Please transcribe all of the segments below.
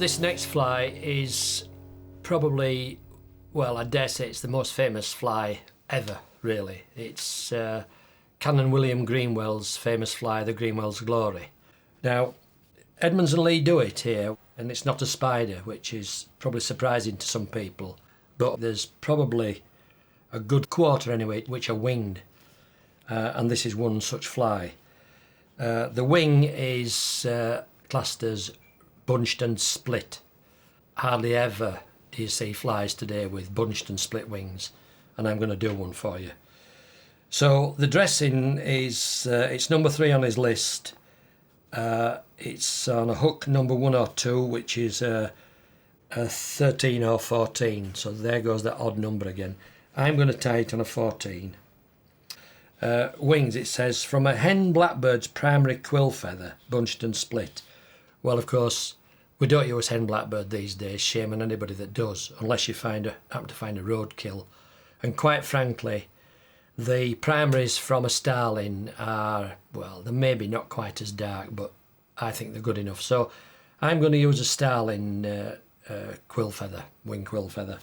This next fly is probably, well, I dare say it's the most famous fly ever, really. It's Canon William Greenwell's famous fly, the Greenwell's Glory. Now, Edmonds and Lee do it here, and it's not a spider, which is probably surprising to some people, but there's probably a good quarter anyway which are winged, and this is one such fly. The wing is classed as bunched and split. Hardly ever do you see flies today with bunched and split wings, and I'm going to do one for you. So the dressing is, it's number 3 on his list. It's on a hook number 1 or 2, which is a 13 or 14, so there goes that odd number again. I'm going to tie it on a 14. Wings, it says, from a hen blackbird's primary quill feather, bunched and split. Well, of course, we don't use hen blackbird these days, shame on anybody that does, unless you happen to find a roadkill. And quite frankly, the primaries from a starling are, well, they're maybe not quite as dark, but I think they're good enough. So I'm going to use a starling quill feather, wing quill feather.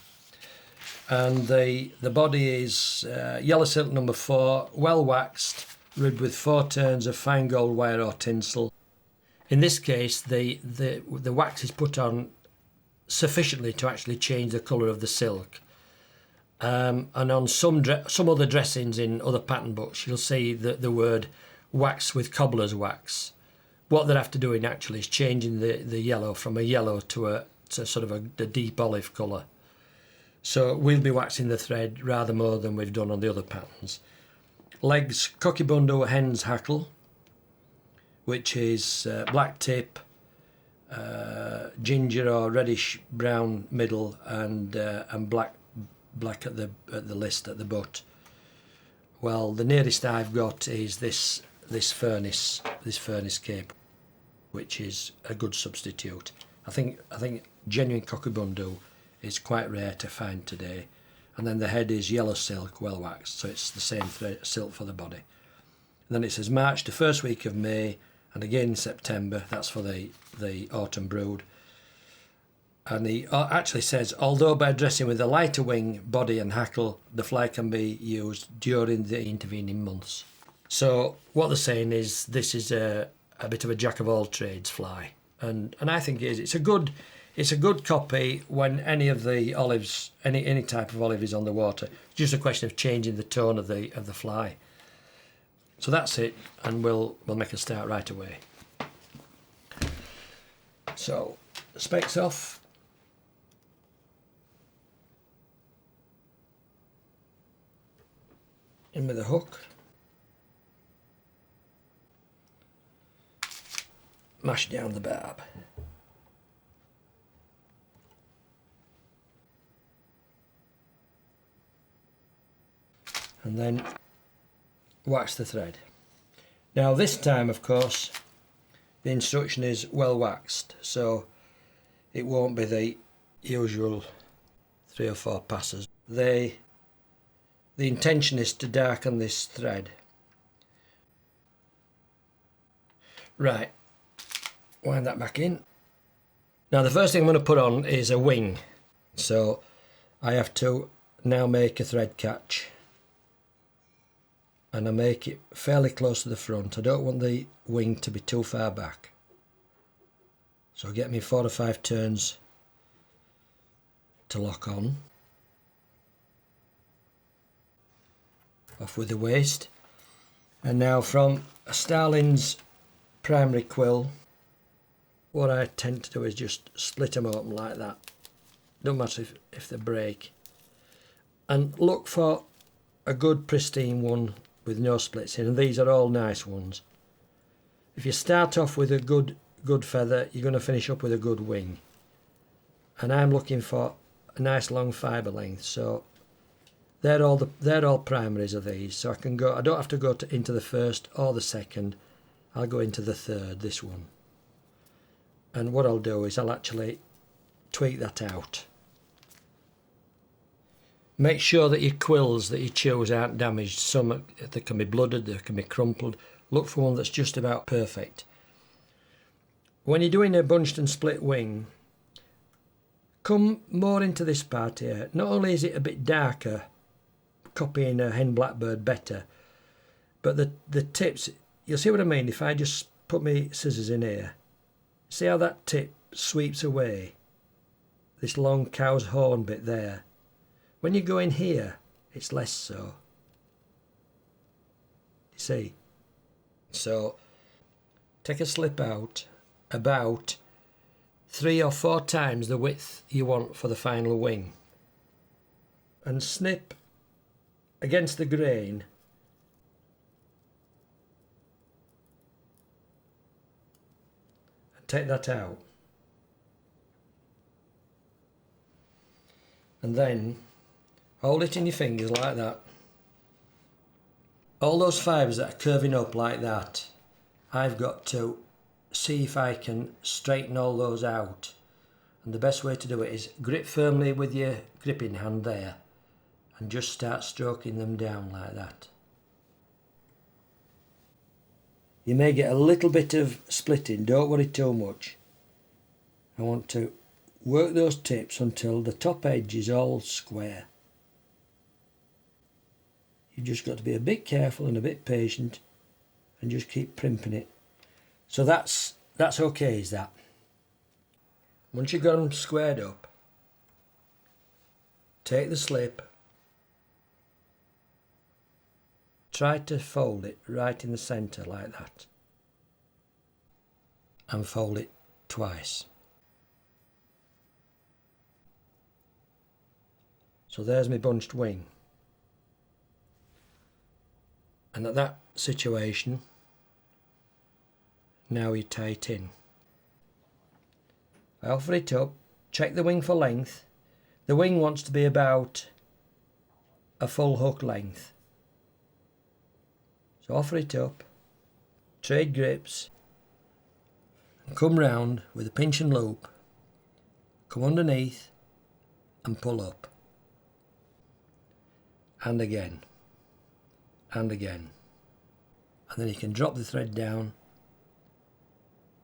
And the body is yellow silk number 4, well waxed, ribbed with 4 turns of fine gold wire or tinsel. In this case, the wax is put on sufficiently to actually change the colour of the silk. And on some other dressings in other pattern books, you'll see the word wax with cobbler's wax. What they're after doing actually is changing the yellow from a yellow to sort of a deep olive colour. So we'll be waxing the thread rather more than we've done on the other patterns. Legs, cockybundo hen's hackle, which is black tip, ginger or reddish brown middle, and black at the list at the butt. Well, the nearest I've got is this furnace cape, which is a good substitute. I think genuine cockybundo is quite rare to find today. And then the head is yellow silk, well waxed, so it's the same silk for the body. And then it says March to first week of May, and again September. That's for the autumn brood. And he actually says, although by dressing with a lighter wing, body and hackle, the fly can be used during the intervening months. So what they're saying is this is a bit of a jack of all trades fly, and I think it is. It's a good copy when any of the olives, any type of olive is on the water. It's just a question of changing the tone of the fly. So that's it, and we'll make a start right away. So specs off. In with the hook. Mash down the barb. And then wax the thread. Now this time, of course, the instruction is well waxed, so it won't be the usual 3 or 4 passes. The intention is to darken this thread. Right, wind that back in. Now the first thing I'm going to put on is a wing, so I have to now make a thread catch. And I make it fairly close to the front. I don't want the wing to be too far back. So get me 4 or 5 turns to lock on. Off with the waist. And now from a starling's primary quill, what I tend to do is just split them open like that. Don't matter if they break. And look for a good pristine one with no splits in, and these are all nice ones. If you start off with a good feather, you're going to finish up with a good wing. And I'm looking for a nice long fibre length, so they're all primaries of these. So I don't have to go into the first or the second. I'll go into the third, this one. And what I'll do is I'll actually tweak that out. Make sure that your quills that you choose aren't damaged. Some they can be blooded, they can be crumpled. Look for one that's just about perfect. When you're doing a bunched and split wing, come more into this part here. Not only is it a bit darker, copying a hen blackbird better, but the tips, you'll see what I mean if I just put my scissors in here. See how that tip sweeps away? This long cow's horn bit there. When you go in here, it's less so. You see? So, take a slip out about 3 or 4 times the width you want for the final wing. And snip against the grain and take that out. And then hold it in your fingers like that. All those fibres that are curving up like that, I've got to see if I can straighten all those out. And the best way to do it is grip firmly with your gripping hand there and just start stroking them down like that. You may get a little bit of splitting, don't worry too much. I want to work those tips until the top edge is all square. You've just got to be a bit careful and a bit patient and just keep primping it. So that's okay, is that? Once you've got them squared up, take the slip, try to fold it right in the centre like that, and fold it twice. So there's my bunched wing. And at that situation, now you tie it in. I offer it up, check the wing for length. The wing wants to be about a full hook length. So offer it up, trade grips, and come round with a pinch and loop, come underneath and pull up. And again, and again. And then you can drop the thread down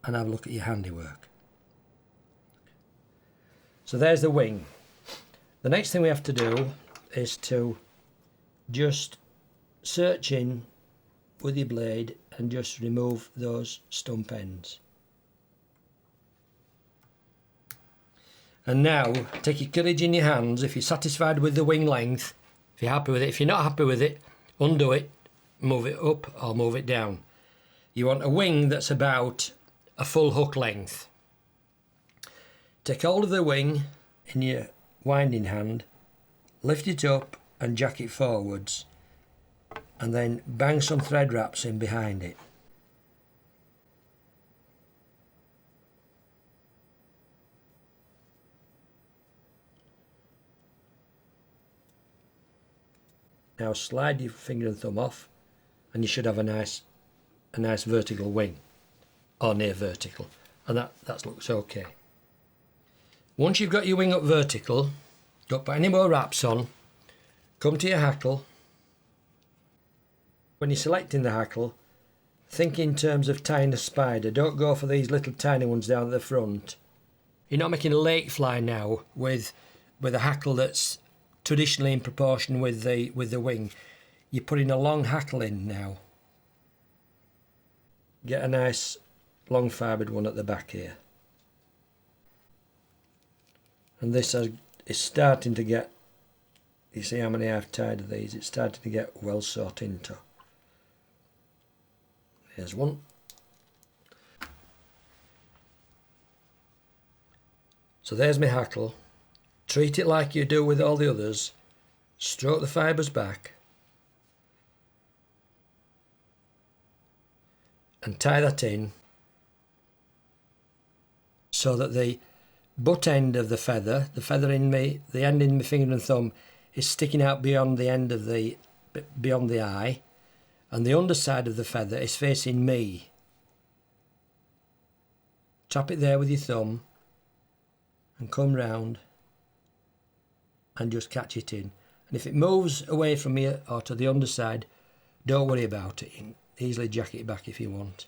and have a look at your handiwork. So there's the wing. The next thing we have to do is to just search in with your blade and just remove those stump ends. And now take your courage in your hands. If you're satisfied with the wing length, if you're happy with it, if you're not happy with it, undo it, move it up or move it down. You want a wing that's about a full hook length. Take hold of the wing in your winding hand, lift it up and jack it forwards, and then bang some thread wraps in behind it. Now slide your finger and thumb off and you should have a nice vertical wing, or near vertical, and that looks okay. Once you've got your wing up vertical, don't put any more wraps on, come to your hackle. When you're selecting the hackle, think in terms of tying a spider. Don't go for these little tiny ones down at the front. You're not making a lake fly now with a hackle that's traditionally in proportion with the wing. You're putting a long hackle in now. Get a nice long fibred one at the back here. And this is starting to get, you see how many I've tied of these, it's starting to get well sort into. Here's one. So there's my hackle. Treat it like you do with all the others. Stroke the fibres back and tie that in so that the butt end of the feather in me, the end in my finger and thumb, is sticking out beyond the end of beyond the eye, and the underside of the feather is facing me. Tap it there with your thumb and come round and just catch it in. And if it moves away from you or to the underside, don't worry about it. You can easily jack it back if you want.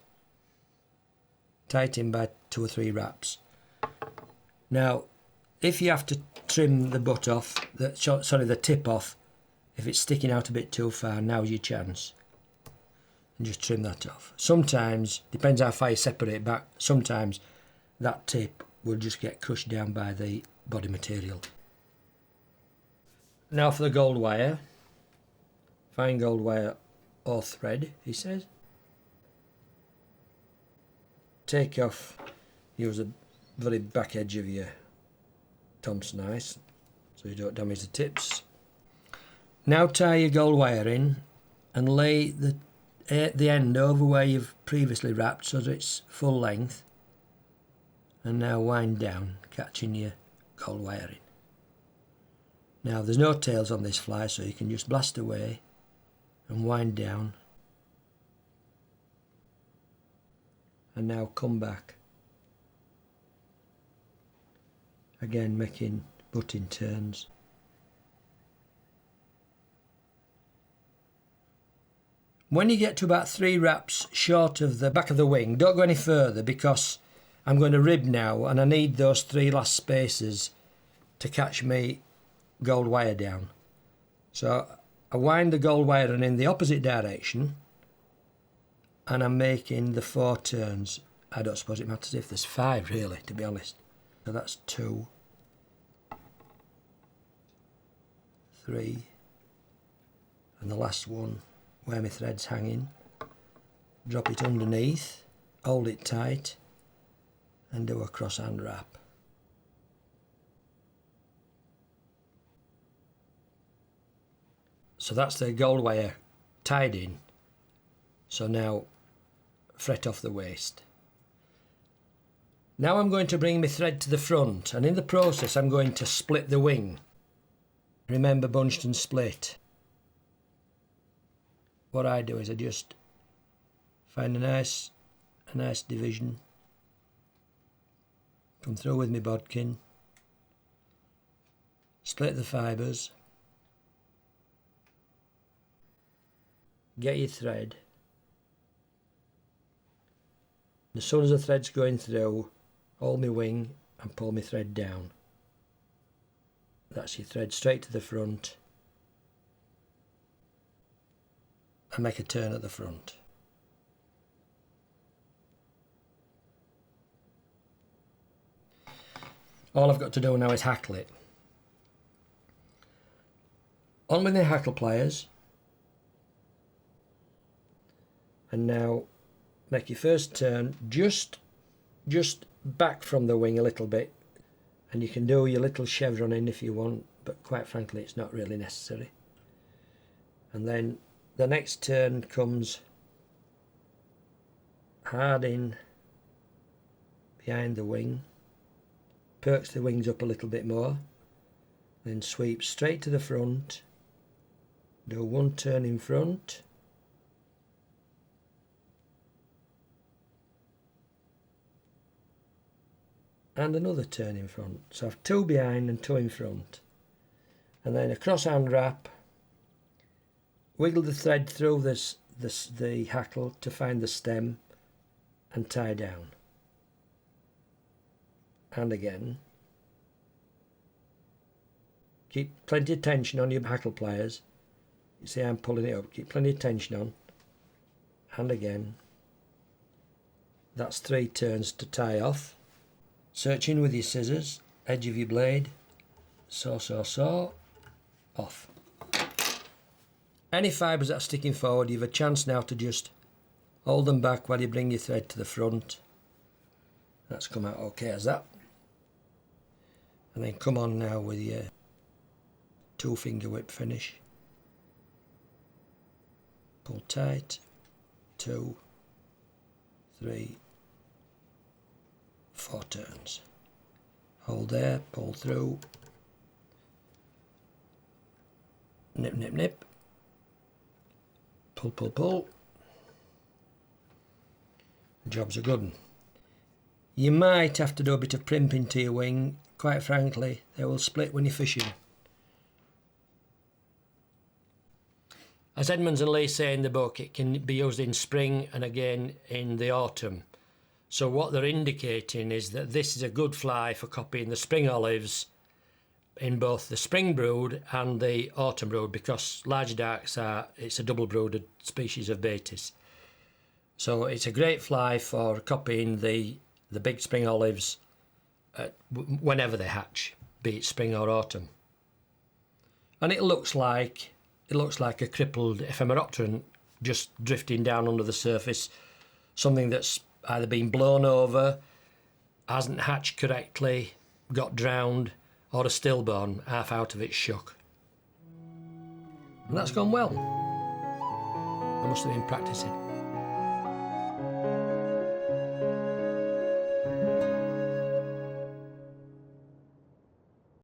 Tie it in by 2 or 3 wraps. Now, If you have to trim the butt off, the tip off, if it's sticking out a bit too far, now's your chance. And just trim that off. Sometimes, depends how far you separate back, sometimes that tip will just get crushed down by the body material. Now for the gold wire. Fine gold wire or thread, he says. Take off, use the very back edge of your Thompson ice so you don't damage the tips. Now tie your gold wire in and lay the end over where you've previously wrapped so that it's full length, and now wind down, catching your gold wire in. Now there's no tails on this fly, so you can just blast away and wind down, and now come back again, making butting turns. When you get to about 3 wraps short of the back of the wing, don't go any further, because I'm going to rib now and I need those 3 last spaces to catch me gold wire down. So I wind the gold wire in the opposite direction and I'm making the 4 turns. I don't suppose it matters if there's 5 really, to be honest. So that's 2, 3, and the last one where my thread's hanging. Drop it underneath, hold it tight and do a cross hand wrap. So that's the gold wire tied in. So now fret off the waist. Now I'm going to bring my thread to the front, and in the process I'm going to split the wing. Remember, bunched and split. What I do is I just find a nice division, come through with my bodkin, split the fibres, get your thread. As soon as the thread's going through, hold my wing and pull my thread down. That's your thread straight to the front, and make a turn at the front. All I've got to do now is hackle it. On with the hackle pliers, and now make your first turn just back from the wing a little bit, and you can do your little chevron in if you want, but quite frankly it's not really necessary. And then the next turn comes hard in behind the wing, perks the wings up a little bit more, then sweep straight to the front, do 1 turn in front, and another turn in front. So I have 2 behind and 2 in front, and then a cross hand wrap. Wiggle the thread through the hackle to find the stem and tie down. And again. Keep plenty of tension on your hackle pliers. You see I'm pulling it up. Keep plenty of tension on. And again. That's 3 turns to tie off. Search in with your scissors, edge of your blade, saw, off. Any fibres that are sticking forward, you have a chance now to just hold them back while you bring your thread to the front. That's come out okay as that. And then come on now with your 2-finger whip finish. Pull tight, 2, 3, 4 turns. Hold there, pull through, nip, nip, nip. Pull, pull, pull. The job's a good one. You might have to do a bit of primping to your wing. Quite frankly, they will split when you're fishing. As Edmond and Lee say in the book, it can be used in spring and again in the autumn. So what they're indicating is that this is a good fly for copying the spring olives in both the spring brood and the autumn brood, because larger darks it's a double brooded species of Batis. So it's a great fly for copying the big spring olives whenever they hatch, be it spring or autumn. And it looks like a crippled ephemeropteran just drifting down under the surface, something that's either been blown over, hasn't hatched correctly, got drowned, or a stillborn half out of its shuck. And that's gone well. I must have been practicing.